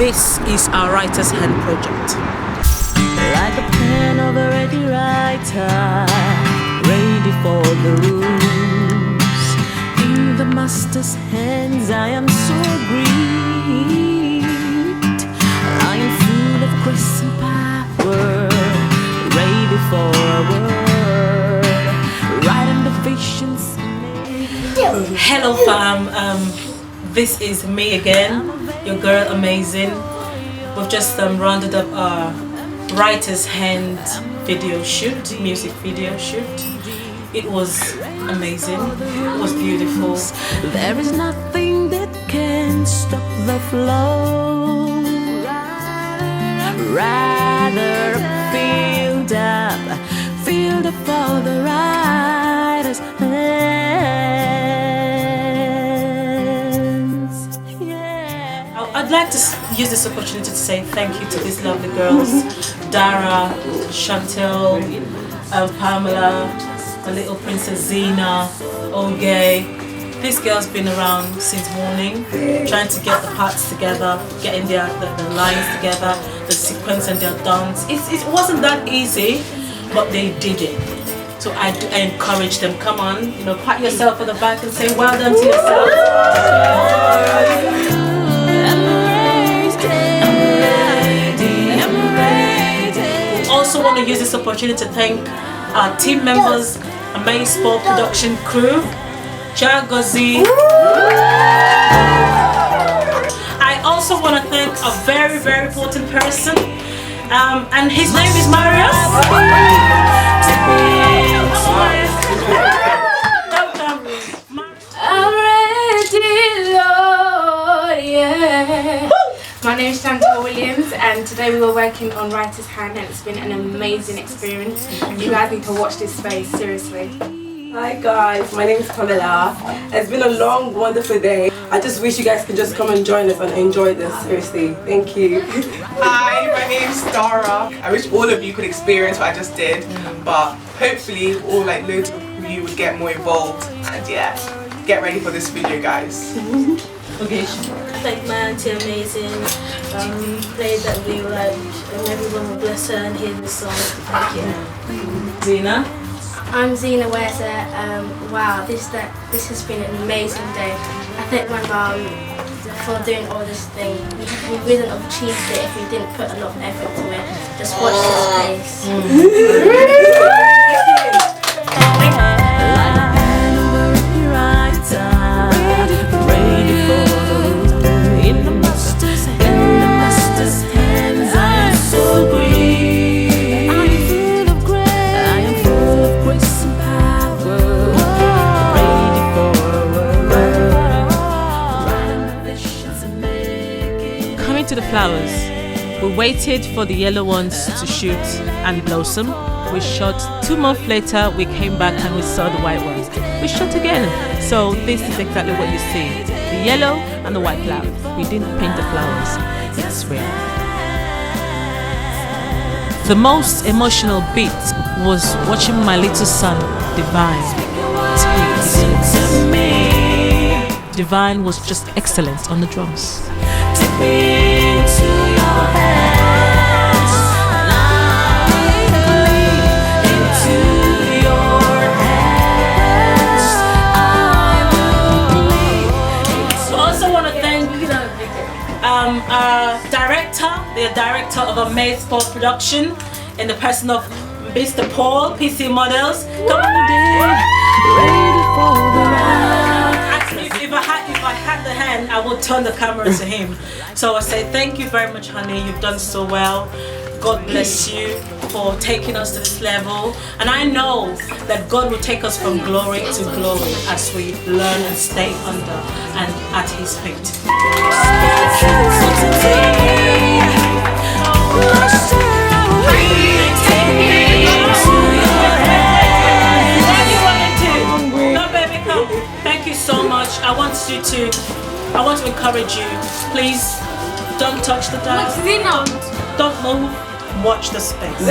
this is our Writer's Hand project. Like a pen of a ready writer, ready for the rules. In the master's hands I am so great. I am full of grace and power, ready for a word, writing the visions. Hello fam, this is me again, your girl Amazing. We've just rounded up our Writer's Hand video shoot, music video shoot. It was amazing, it was beautiful. There is nothing that can stop the flow. Rather filled up for the writer's hands. Yeah. I'd like to use this opportunity to say thank you to these lovely girls, Dara, Chantel, Pamela, the little princess Zena, Oge. This girl's been around since morning, trying to get the parts together, getting the lines together, the sequence and their dance. It wasn't that easy, but they did it. So I encourage them, come on, pat yourself on the back and say well done to yourself. We also want to use this opportunity to thank our team members, Amaze Sport production crew, Jagozi. I also want to thank a very, very important person, and his name is Marius. I'm ready, Lord, yeah. My name is Chantal Williams, and today we were working on Writer's Hand, and it's been an amazing experience. You guys need to watch this space, seriously. Hi guys, my name is Pamela. It's been a long, wonderful day. I just wish you guys could just come and join us and enjoy this, seriously. Thank you. Hi, my name's Dara. I wish all of you could experience what I just did, but hopefully loads of you would get more involved. And yeah, get ready for this video, guys. Okay. Thank my auntie Amazing, played that we like, and everyone will bless her and hear the song. Thank you. Zena. I'm Zena Weza. Wow, this has been an amazing day. I thank my mum for doing all this thing. We wouldn't have achieved it if we didn't put a lot of effort to it. Just watch this space. To the flowers, we waited for the yellow ones to shoot and blossom. We shot 2 months later, we came back and we saw the white ones. We shot again. So this is exactly what you see, the yellow and the white flowers. We didn't paint the flowers, it's real. The most emotional bit was watching my little son Divine. Divine was just excellent on the drums. Our the director of Amaze Sport production, in the person of Mr. Paul, PC Models. Come on, actually, if I had the hand, I would turn the camera to him. So I say thank you very much, honey. You've done so well. God bless you for taking us to this level. And I know that God will take us from glory to glory as we learn and stay under and at His feet. Thank you so much. I want to encourage you. Please don't touch the dial. Don't move. Watch the space.